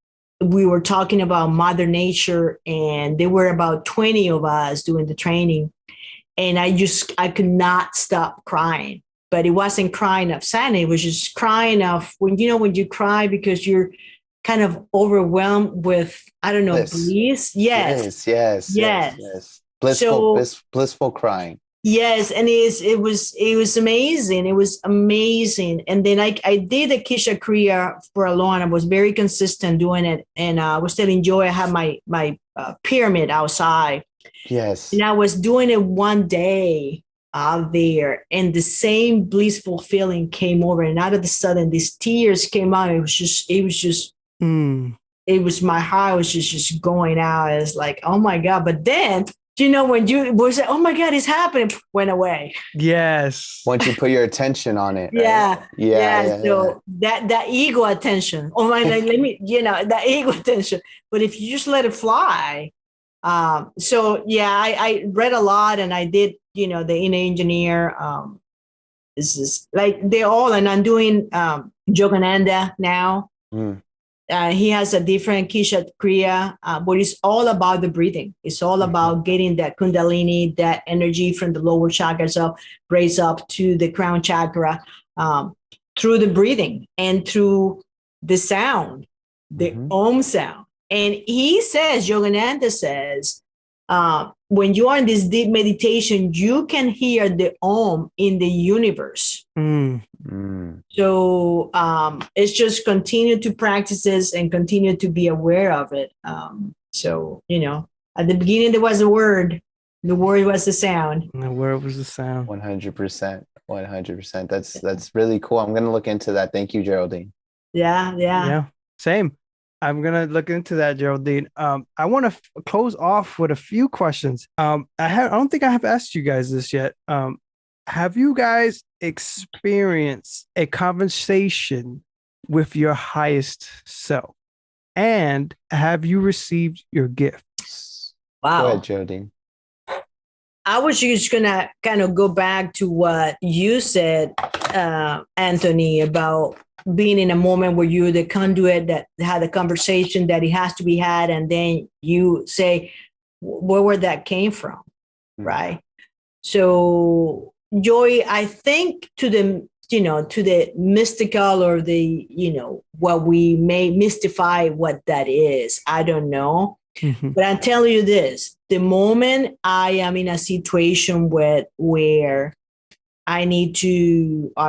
We were talking about Mother Nature, and there were about 20 of us doing the training. And I could not stop crying. but it wasn't crying of sadness. It was just crying of when you cry because you're kind of overwhelmed with, I don't know, Bliss. bliss. Yes. Yes. So Blissful crying. yes, and it was amazing. It was amazing. And then I did the Kisha Kriya for a long. I was very consistent doing it, and I was telling Joy I had my pyramid outside. Yes. And I was doing it one day out there, and the same blissful feeling came over, and out of the sudden, these tears came out. It was just it was my heart was just going out. It's like, oh my God. But then, when you was like, oh my God, it's happening, went away. Yes. Once you put your attention on it. Yeah. Right? Yeah. So that ego attention, oh my, let me, that ego attention. But if you just let it fly, so yeah, I read a lot, and I did, the inner engineer. This is like they all, and I'm doing Yogananda now. He has a different Kisha Kriya, but it's all about the breathing. It's all about getting that Kundalini, that energy from the lower chakras up, raise up to the crown chakra through the breathing and through the sound, the Om sound. And he says, Yogananda says, when you are in this deep meditation, you can hear the Om in the universe. So it's just continue to practice this and continue to be aware of it. So, at the beginning, there was a word. The word was the sound. And the word was the sound. 100%. 100%. That's really cool. I'm going to look into that. Thank you, Geraldine. Yeah. Same. I'm going to look into that, Geraldine. I want to close off with a few questions. I don't think I have asked you guys this yet. Have you guys experienced a conversation with your highest self? And have you received your gifts? Wow. Go ahead, Geraldine. I was just going to kind of go back to what you said, Anthony, about being in a moment where you're the conduit that had a conversation that it has to be had. And then you say, where that came from, right? So, Joy, I think to the mystical or the, what we may mystify what that is. I don't know. But I'll tell you this, the moment I am in a situation where I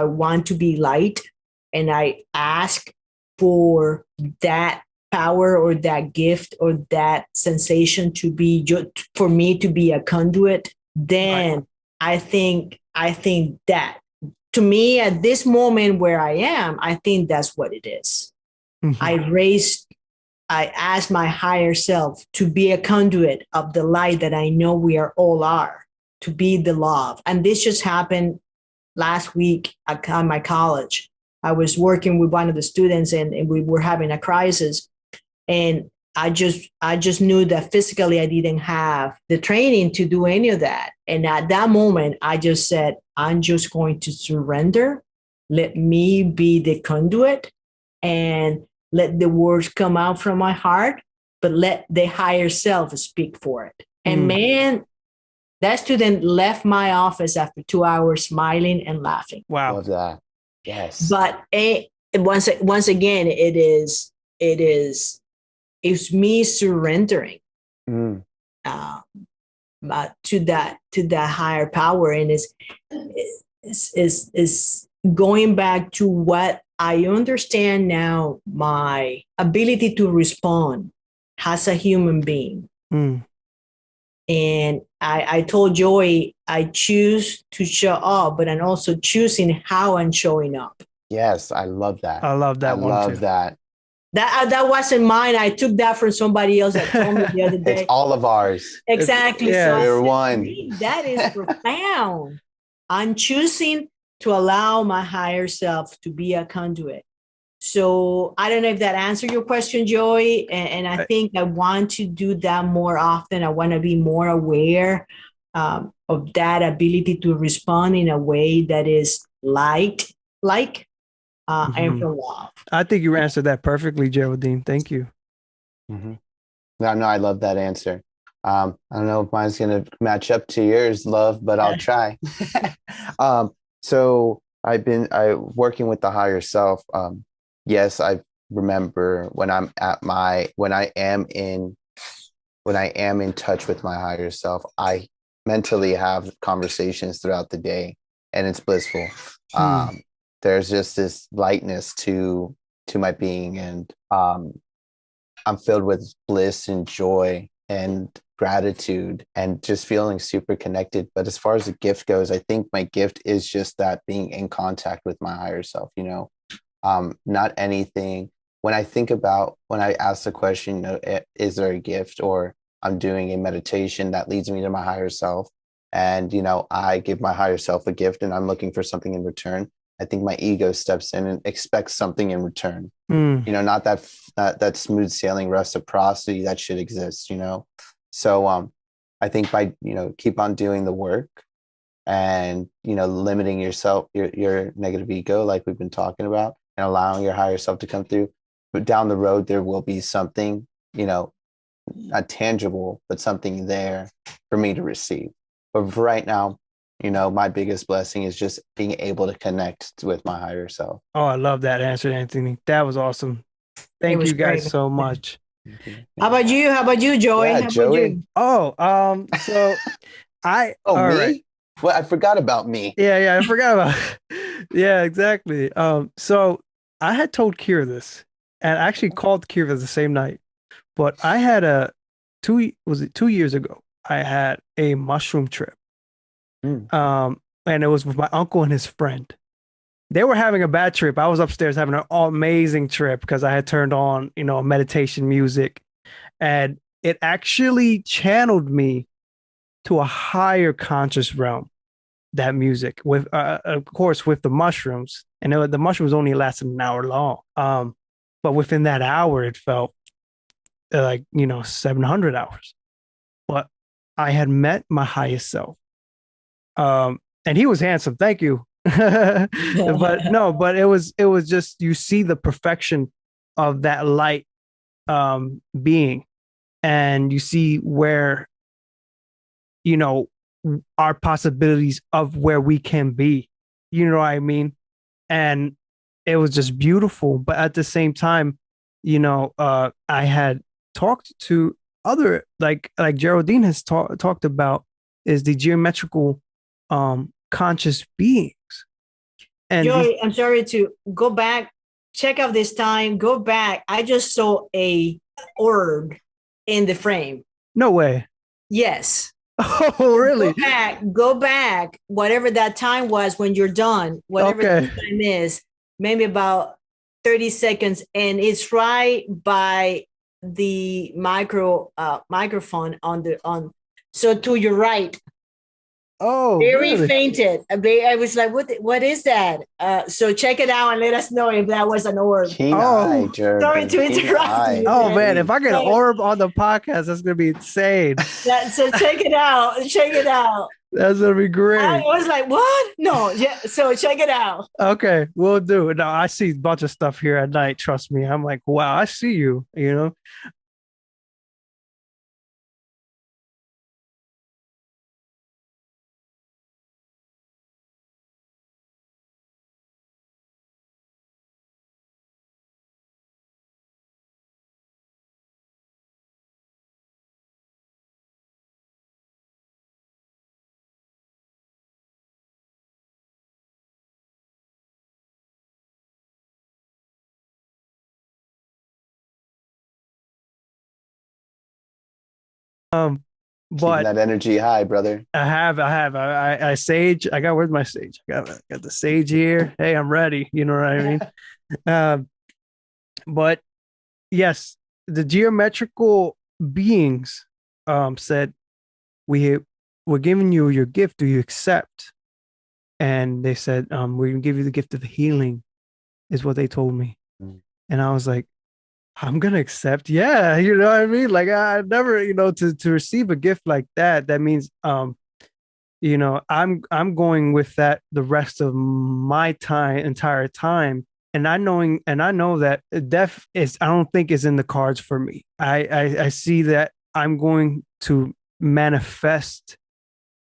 want to be light, and I ask for that power or that gift or that sensation to be, for me to be a conduit, then I think that, to me, at this moment where I am, I think that's what it is. I ask my higher self to be a conduit of the light that I know we all are, to be the love. And this just happened last week at my college. I was working with one of the students, and we were having a crisis. And I just knew that physically I didn't have the training to do any of that. And at that moment, I just said, I'm just going to surrender. Let me be the conduit, and let the words come out from my heart, but let the higher self speak for it. And man, that student left my office after 2 hours smiling and laughing. Wow. Love that. Yes. But once again, it's me surrendering to that higher power, and is going back to what I understand now, my ability to respond as a human being. And I told Joey, I choose to show up, but I'm also choosing how I'm showing up. Yes, I love that. I love that one too. I love that. That wasn't mine. I took that from somebody else that told me the other day. It's all of ours. Exactly. Yeah. We're one. That is profound. I'm choosing to allow my higher self to be a conduit. So I don't know if that answered your question, Joey. And I think I want to do that more often. I want to be more aware of that ability to respond in a way that is light, and from love. I think you answered that perfectly, Geraldine. Thank you. No, I love that answer. I don't know if mine's going to match up to yours, love, but I'll try. So I working with the higher self. Yes, I remember when I am in touch with my higher self, I mentally have conversations throughout the day, and it's blissful. There's just this lightness to my being, and I'm filled with bliss and joy and gratitude and just feeling super connected. But as far as the gift goes, I think my gift is just that being in contact with my higher self, not anything. When I ask the question, is there a gift, or I'm doing a meditation that leads me to my higher self, and, I give my higher self a gift and I'm looking for something in return. I think my ego steps in and expects something in return. Not that smooth sailing reciprocity that should exist. So I think by keep on doing the work, and limiting yourself, your negative ego, like we've been talking about, and allowing your higher self to come through. But down the road, there will be something, not tangible, but something there for me to receive. But for right now, my biggest blessing is just being able to connect with my higher self. Oh, I love that answer, Anthony. That was awesome. Thank you guys so much. How about you? How about you, Joey? Yeah, How Joey. about you? Oh, so I me? Right. Well, I forgot about me. Yeah, I forgot about Yeah, exactly. So I had told Kira this, and I actually called Kira the same night. But I had 2 years ago, I had a mushroom trip. And it was with my uncle and his friend. They were having a bad trip. I was upstairs having an amazing trip because I had turned on, meditation music, and it actually channeled me to a higher conscious realm. That music, with of course, with the mushrooms, and the mushrooms only lasted an hour long. But within that hour, it felt like 700 hours. But I had met my highest self, and he was handsome. Thank you. But no, but it was just, you see the perfection of that light being, and you see where our possibilities of where we can be. You know what I mean? And it was just beautiful. But at the same time, I had talked to other, like Geraldine has talked about, is the geometrical conscious beings. And Joey, I'm sorry to go back. Check out this time. Go back. I just saw a orb in the frame. No way. Yes. Oh, really? Go back. Whatever that time was when you're done, whatever the time is, maybe about 30 seconds, and it's right by the microphone on. So to your right. Oh, very really? fainted. I was like, what is that? So check it out and let us know if that was an orb. Sorry to interrupt you. Oh man, if I get an orb on the podcast, that's gonna be insane. So check it out. Check it out. That's gonna be great. I was like, what? No, yeah. So check it out. Okay, we'll do it. No, I see a bunch of stuff here at night. Trust me. I'm like, wow, I see you. But keeping that energy high, brother. I sage. Where's my sage? I got the sage here. Hey, I'm ready. You know what I mean? But yes, the geometrical beings said, we're giving you your gift. Do you accept? And they said, we're gonna give you the gift of healing, is what they told me. And I was like, I'm gonna accept. Yeah, you know what I mean? Like, I never, to receive a gift like that means I'm going with that the rest of my entire time. And I know that death I don't think is in the cards for me. I see that I'm going to manifest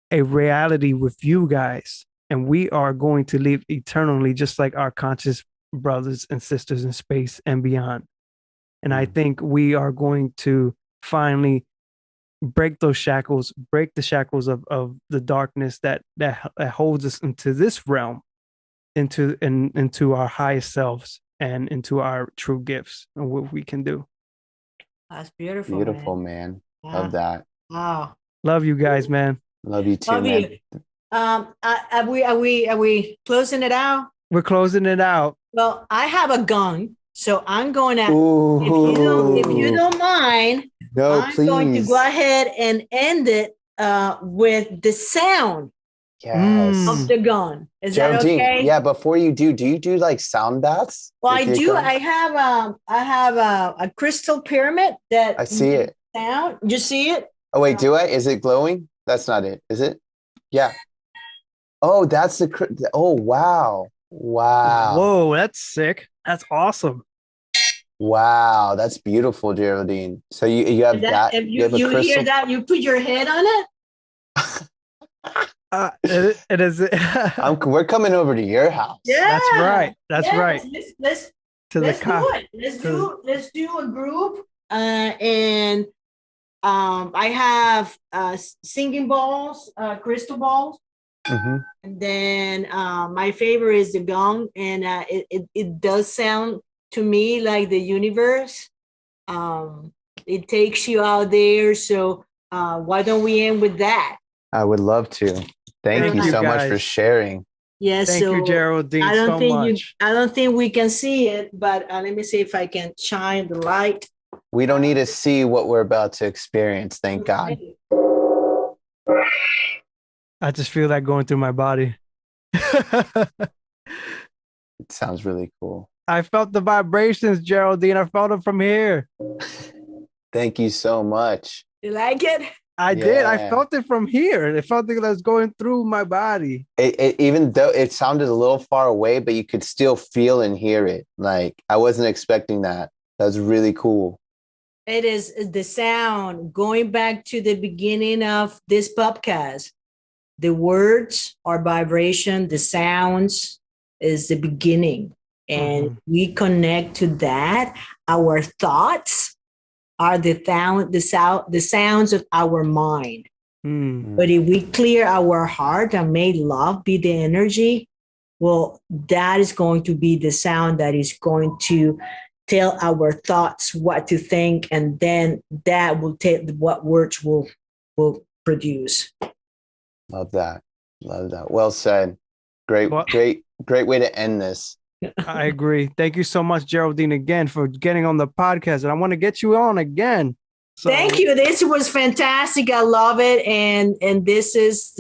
a reality with you guys and we are going to live eternally, just like our conscious brothers and sisters in space and beyond. And I think we are going to finally break those shackles, break the shackles of the darkness that holds us into this realm, into our highest selves and into our true gifts and what we can do. That's beautiful. Beautiful, man. Wow. Love that. Wow. Love you guys, man. Love you too, Love man. you. Are we closing it out? We're closing it out. Well, I have a gun, so I'm going to. Ooh. If you don't mind, No, I'm please. going to go ahead and end it with the sound Yes. of the gun. Is Geraldine, that okay? yeah, before you do you do like sound baths? Well, with I your do. gun? I have a crystal pyramid that I see it. sound. You see it? Oh, wait, do I? Is it glowing? That's not it. Is it? Yeah. Oh, that's oh, wow. Wow. Whoa, that's sick. That's awesome. Wow, that's beautiful, Geraldine. So you have that. If You have a you crystal. hear that, you put your head on it. It is. We're coming over to your house. Yeah, That's right. That's yes. right. Let's To let's the do it. Let's do a group. And I have singing balls, crystal balls. Mhm. And then my favorite is the gong, and it does sound to me like the universe. It takes you out there. So why don't we end with that? I would love to. Thank you you, so much guys. for sharing. Yes. Thank you, Geraldine, so much. I don't think we can see it, but let me see if I can shine the light. We don't need to see what we're about to experience. Thank God. I just feel that going through my body. It sounds really cool. I felt the vibrations, Geraldine. I felt them from here. Thank you so much. You like it? I did. I Yeah. felt it from here. I felt it was going through my body. Even though it sounded a little far away, but you could still feel and hear it. Like I wasn't expecting that. That's really cool. It is the sound. Going back to the beginning of this podcast, the words are vibration, the sounds is the beginning. And we connect to that. Our thoughts are the sounds of our mind. But if we clear our heart and make love be the energy, well, that is going to be the sound that is going to tell our thoughts what to think, and then that will tell what words will produce. Love that. Love that. Well said. Great way to end this. I agree. Thank you so much, Geraldine, again for getting on the podcast. And I want to get you on again. So, thank you. This was fantastic. I love it. And this is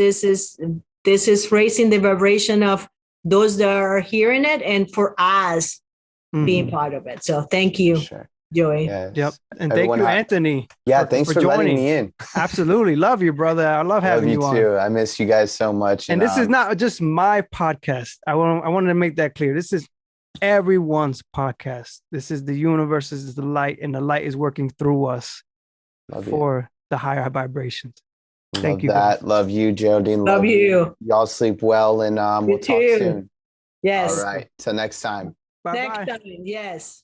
raising the vibration of those that are hearing it, and for us being part of it. So thank you, Sure. Joey. Yes. Yep. And thank you, Anthony. Yeah, thanks for letting me in. Absolutely. Love you, brother. I love having you on. Too. I miss you guys so much. And this is not just my podcast. I wanted to make that clear. This is everyone's podcast. This is the universe, this is the light, and the light is working through us for the higher vibrations. Thank you. That. Love you, Geraldine. Love you. Y'all sleep well, and we'll talk soon. Yes. All right. Till next time. Bye-bye. Next time. Yes.